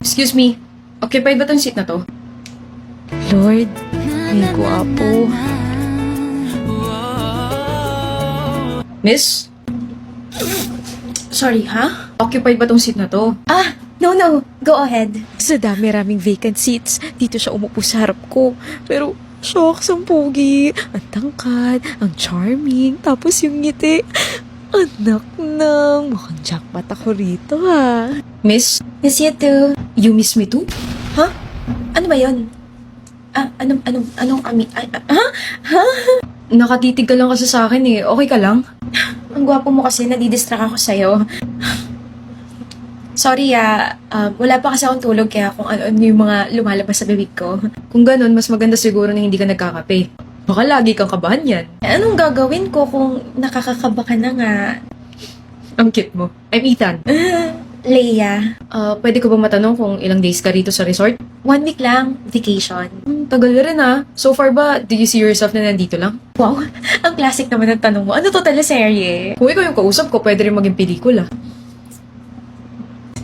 Excuse me, occupied ba tong seat na to? Lord, may guwapo. Miss? Sorry, ha? Occupied ba tong seat na to? Ah, no. Go ahead. Sa dami-raming vacant seats, dito siya umupo sa harap ko. Pero, shocks ang pogi. Ang tangkad, ang charming, tapos yung ngiti. Anak nang, mukhang jackpot ako rito ha. Miss, Miss you too. you miss me too? Ha? Ano ba yun? Anong Nakatitig ka lang kasi sa akin eh. Okay ka lang? Ang gwapo mo kasi, nadidistract ako sa'yo. Sorry wala pa kasi akong tulog kaya kung ano yung mga lumalabas sa bibig ko. Kung ganun, mas maganda siguro na hindi ka nagkakape. Baka lagi kang kabahan yan. Anong gagawin ko kung nakakakaba ka na nga? Ang cute mo. I'm Ethan. Leia, Pwede ko ba matanong kung ilang days ka rito sa resort? 1 week lang, vacation. Tagal na rin ah. So far ba, do you see yourself na nandito lang? Wow, ang classic naman ng tanong mo. Ano to teleserye? Kung ikaw yung kausap ko, pwede rin maging pelikula.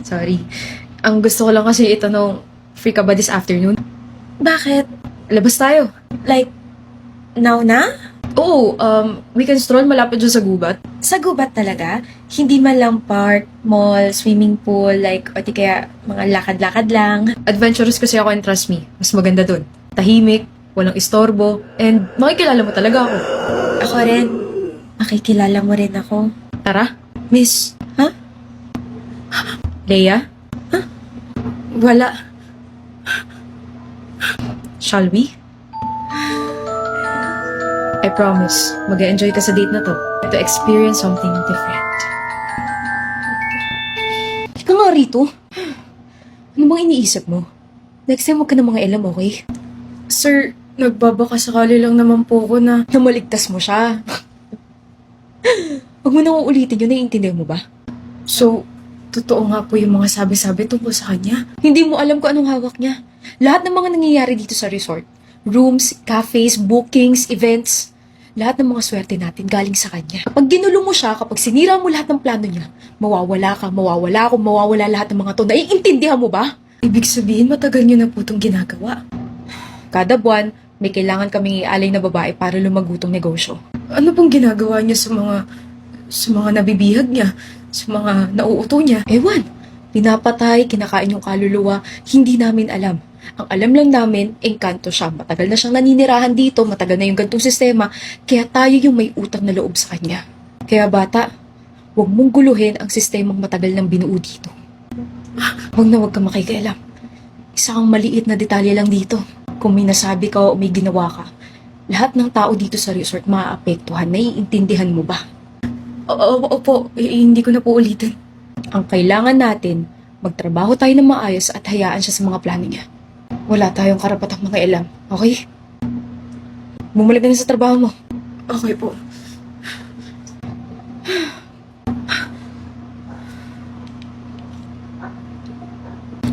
Sorry. Ang gusto ko lang kasi itanong, free ka ba this afternoon? Bakit? Labas tayo. Like, now na? Oo, we can stroll malapit dyan sa gubat. Sa gubat talaga? Hindi man lang park, mall, swimming pool, like, o di kaya mga lakad-lakad lang. Adventurous kasi ako and trust me, mas maganda dun. Tahimik, walang istorbo, and makikilala mo talaga ako. Ako rin. Makikilala mo rin ako. Tara, Miss, ha? Leia? Wala. Shall we? I promise, mag-enjoy ka sa date na to to experience something different. Ika nga rito. Ano bang iniisip mo? Next time huwag ka ng mga ilam, okay? Sir, nagbabaka sakali lang naman po ko na... Namaligtas mo siya. Huwag mo nang uulitin yun, naiintindihan mo ba? So, totoo nga po yung mga sabi-sabi tungkol sa kanya. Hindi mo alam kung anong hawak niya. Lahat ng mga nangyayari dito sa resort, rooms, cafes, bookings, events, lahat ng mga swerte natin galing sa kanya. Kapag ginulo mo siya, kapag sinira mo lahat ng plano niya, mawawala ka, mawawala ako, mawawala lahat ng mga to. Naiintindihan mo ba? Ibig sabihin, matagal niyo na po itong ginagawa. Kada buwan, may kailangan kaming ialay na babae para lumagutong negosyo. Ano pong ginagawa niya sa mga nabibihag niya, sa mga nauuto niya? Ewan, pinapatay, kinakain yung kaluluwa, hindi namin alam. Ang alam lang namin, engkanto siya. Matagal na siyang naninirahan dito, matagal na yung gantong sistema, kaya tayo yung may utang na loob sa kanya. Kaya bata, huwag mong guluhin ang sistemang matagal nang binuo dito. Huwag na huwag ka makikialam. Isa kang maliit na detalye lang dito. Kung may nasabi ka o may ginawa ka, lahat ng tao dito sa resort maaapektuhan. Naiintindihan mo ba? Opo, hindi ko na po ulitin. Ang kailangan natin, magtrabaho tayo ng maayos at hayaan siya sa mga plano niya. Wala tayong karapatang mga ilam, okay? Bumalik ka na sa trabaho mo. Okay po.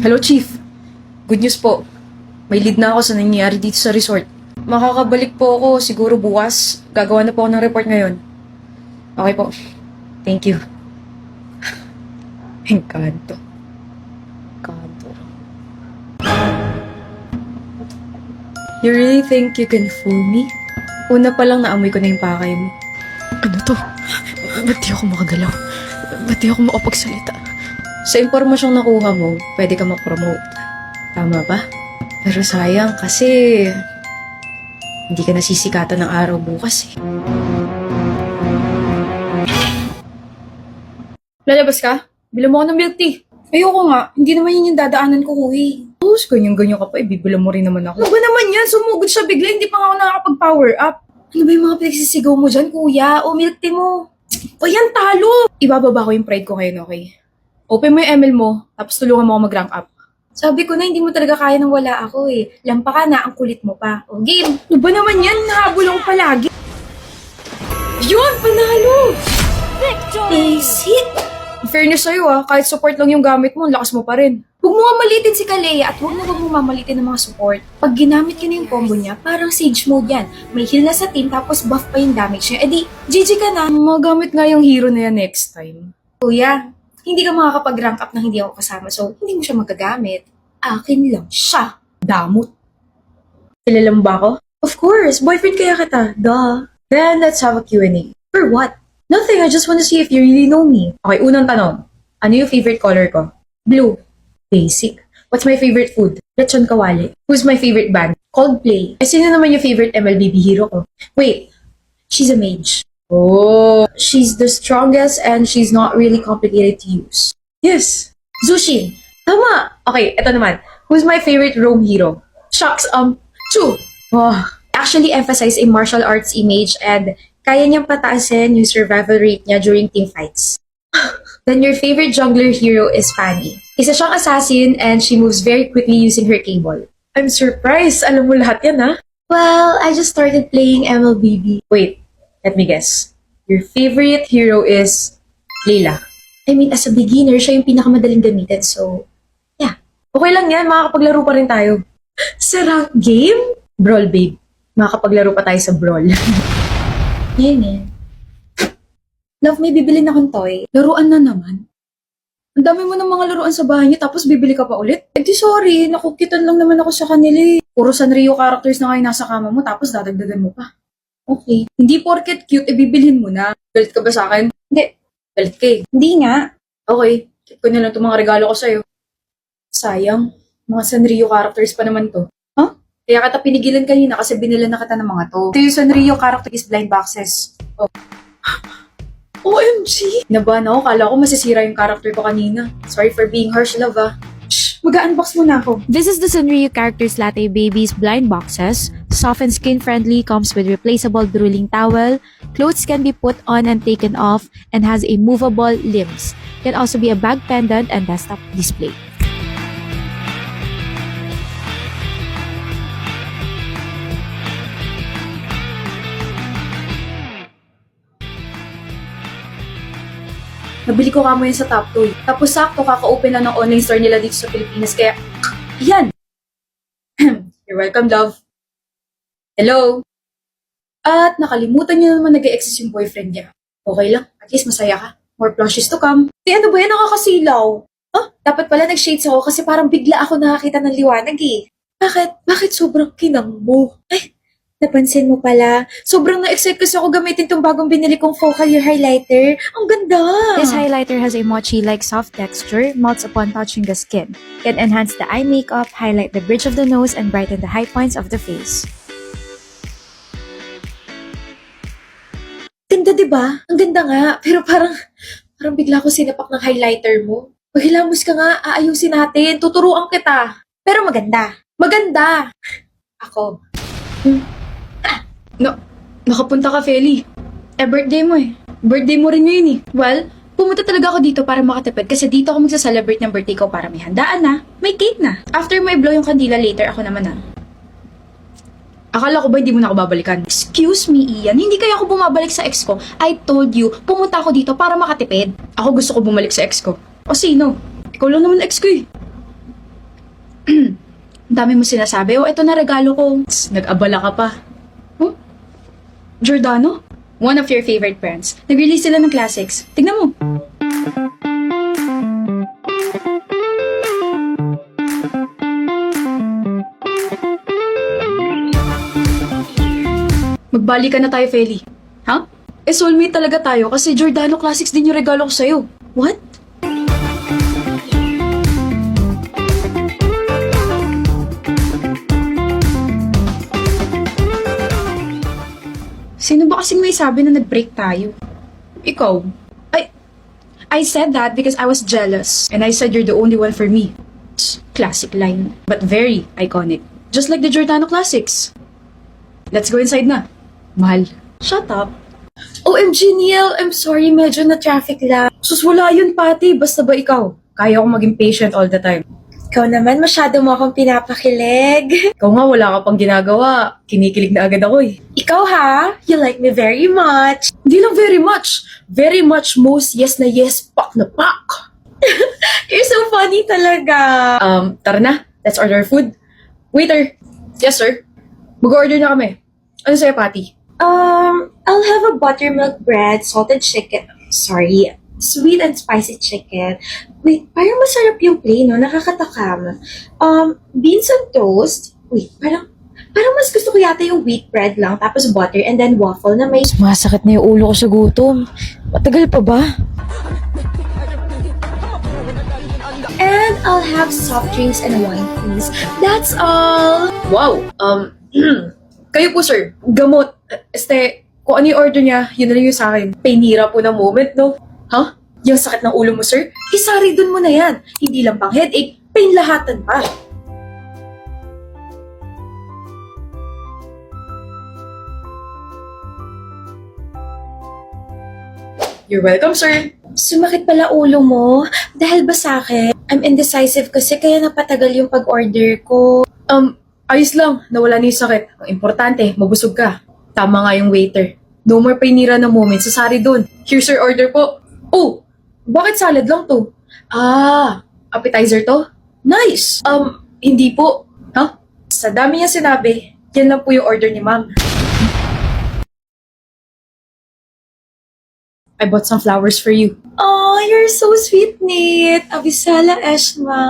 Hello, Chief. Good news po. May lead na ako sa nangyayari dito sa resort. Makakabalik po ako siguro bukas. Gagawa na po ako ng report ngayon. Okay po. Thank you. Encanto. Encanto. You really think you can fool me? Una pa lang naamoy ko na yung pakay mo. Ano to? Ba't di ako makagalaw? Ba't di ako makapagsalita? Sa impormasyong nakuha mo, pwede ka ma-promote. Tama ba? Pero sayang kasi hindi ka nasisikatan ng araw bukas eh. Lalabas ka? Bilang mo ako ng milk tea. Ayoko nga, hindi naman yun yung dadaanan ko, kuhi. Tapos ganyan-ganyan ka pa, ibibilang mo rin naman ako. Ano ba naman yan? Sumugod siya bigla, hindi pa nga ako nakakapag-power up. Ano ba yung mga pinagsisigaw mo dyan, kuya? O milk tea mo? O yan, talo! Ibababa ko yung pride ko ngayon, okay? Open mo yung ML mo, tapos tulungan mo ako mag-rank up. Sabi ko na, hindi mo talaga kaya nang wala ako eh. Lampa ka na, ang kulit mo pa. O game! Ano ba naman yan? Nahabol ako palagi. Yun, panalo! Basic! In fairness sa'yo kahit support lang yung gamit mo, ang lakas mo pa rin. Huwag mo nga malitin si Kalea at huwag mo mamalitin ng mga support. Pag ginamit ka na yung combo niya, parang Sage mode yan. May heal na sa team tapos buff pa yung damage niya. E di, GG ka na. Magamit nga yung hero na yan next time. Kuya, hindi ka makakapag-rank up na hindi ako kasama so hindi mo siya magagamit. Akin lang siya. Damot. Kilala mo ba ako? Of course, boyfriend kaya kita. Duh. Then, let's have a Q&A. For what? Nothing, I just want to see if you really know me. Okay, unang tanong. Ano yung favorite color ko? Blue. Basic. What's my favorite food? Lechon kawali. Who's my favorite band? Coldplay. Eh, sino naman yung favorite MLBB hero ko? Wait. She's a mage. Oh. She's the strongest and she's not really complicated to use. Yes. Zushin. Tama. Okay, eto naman. Who's my favorite Rome hero? Shucks, Chu. Oh. Actually emphasize a martial arts image and kaya niyang pataasin yung survival rate niya during team fights. Then your favorite jungler hero is Fanny. Isa siyang assassin and she moves very quickly using her cable. I'm surprised. Alam mo lahat yan, ha? Well, I just started playing MLBB. Wait, let me guess. Your favorite hero is Layla. I mean, as a beginner, siya yung pinakamadaling gamitin, so... Okay lang yan, makakapaglaro pa rin tayo. Sa rank game? Brawl, babe. Makakapaglaro pa tayo sa Brawl. Yan eh. Love, may bibilin akong toy. Laruan na naman. Ang dami mo ng mga laruan sa bahay niyo, tapos bibili ka pa ulit? Eh di sorry, nakukitan lang naman ako sa kanila eh. Puro Sanrio characters na kayo nasa kama mo, tapos dadagdagan mo pa. Okay. Hindi porket cute, bibilhin mo na. Galit ka ba sa akin? Hindi. Galit ka eh. Hindi nga. Okay, keep ko na lang itong mga regalo ko sa'yo. Sayang, mga Sanrio characters pa naman to. Huh? Kaya kita pinigilan kanina kasi binila na kita ng mga to. Ito yung Sanrio character is blind boxes. Oh. OMG! Nabahan ako, kala ko masisira yung character ko kanina. Sorry for being harsh, love ah. Shh, mag-unbox muna ako. This is the Sanrio Characters Latte Babies blind boxes. Soft and skin-friendly, comes with replaceable drooling towel. Clothes can be put on and taken off and has a movable limbs. Can also be a bag pendant and desktop display. Nabili ko kamo yan sa Top Toy. Tapos sakto, kaka-open lang ng online store nila dito sa Pilipinas. Kaya, yan! You're welcome, love. Hello? At nakalimutan niyo naman nag-e-exist yung boyfriend niya. Okay lang, at least masaya ka. More plushes to come. Ano ba yan? Nakakasilaw. Huh? Dapat pala nag-shades ako kasi parang bigla ako nakakita ng liwanag eh. Bakit? Bakit sobrang kinang mo? Ay, napansin mo pala. Sobrang na-excite kasi ako gamitin tong bagong binili kong focal highlighter. Ang ganda! This highlighter has a mochi-like soft texture, melts upon touching the skin. Can enhance the eye makeup, highlight the bridge of the nose, and brighten the high points of the face. Ganda, diba? Ang ganda nga. Pero parang bigla ako sinapak ng highlighter mo. Maghilamos ka nga, aayusin natin. Tuturuan kita. Pero maganda. Maganda! Ako. Nakapunta ka, Feli. Birthday mo eh. Birthday mo rin ngayon eh. Well, pumunta talaga ako dito para makatipid kasi dito ako magsa-celebrate ng birthday ko para may handaan na, may cake na. After mo i-blow yung kandila later, ako naman na. Akala ko ba hindi mo na ako babalikan? Excuse me, Ian. Hindi kaya ako bumabalik sa ex ko. I told you, pumunta ako dito para makatipid. Ako gusto ko bumalik sa ex ko. O sino? Ikaw lang naman ex ko eh. Ang dami mo sinasabi. O, eto na regalo ko. Nag-abala ka pa. Giordano? One of your favorite brands. Nag-release sila ng classics. Tignan mo. Magbalikan na tayo, Feli. Ha? Eh, soulmate talaga tayo kasi Giordano Classics din yung regalo ko sa'yo. What? Sino ba kasing may sabi na nag-break tayo? Ikaw. I said that because I was jealous. And I said you're the only one for me. Classic line. But very iconic. Just like the Giordano Classics. Let's go inside na. Mahal. Shut up. OMG, Neil. I'm sorry, medyo na-traffic lang. Sus, wala yun, Pati. Basta ba ikaw? Kaya akong maging patient all the time. Ikaw naman, masyado mo akong pinapakilig. Ikaw nga, wala ka pang ginagawa. Kinikilig na agad ako eh. Ikaw ha? You like me very much. Hindi lang very much. Very much most yes na yes, pak na pak. You're so funny talaga. Tara na. Let's order food. Waiter. Yes, sir. Mag-order na kami. Ano sa'yo, Pati? I'll have a buttermilk bread, salted chicken. Sorry, sweet and spicy chicken. Wait, parang masarap yung plain, no? Nakakatakam. Beans on toast. Wait, parang mas gusto ko yata yung wheat bread lang, tapos butter, and then waffle na may... Sumasakit na yung ulo ko sa gutom. Matagal pa ba? And I'll have soft drinks and wine, please. That's all. Wow, kayo po sir, gamot. Kung ano yung order niya, yun na lang yung sa akin. Painira po ng moment, no? Ha? Yung sakit ng ulo mo, sir? Isari dun mo na yan. Hindi lang pang headache, pain lahatan pa. You're welcome, sir. Sumakit pala ulo mo? Dahil ba sa akin? I'm indecisive kasi kaya napatagal yung pag-order ko. Ayos lang. Nawala na yung sakit. Ang importante, mabusog ka. Tama nga yung waiter. No more painira ng moment. Sasari dun. Here's your order po. Oh, bakit salad lang to? Appetizer to? Nice! Hindi po. Ha? Sa dami niya sinabi, yan lang po yung order ni ma'am. I bought some flowers for you. Oh, you're so sweet, Nate. Abisala, Eshma.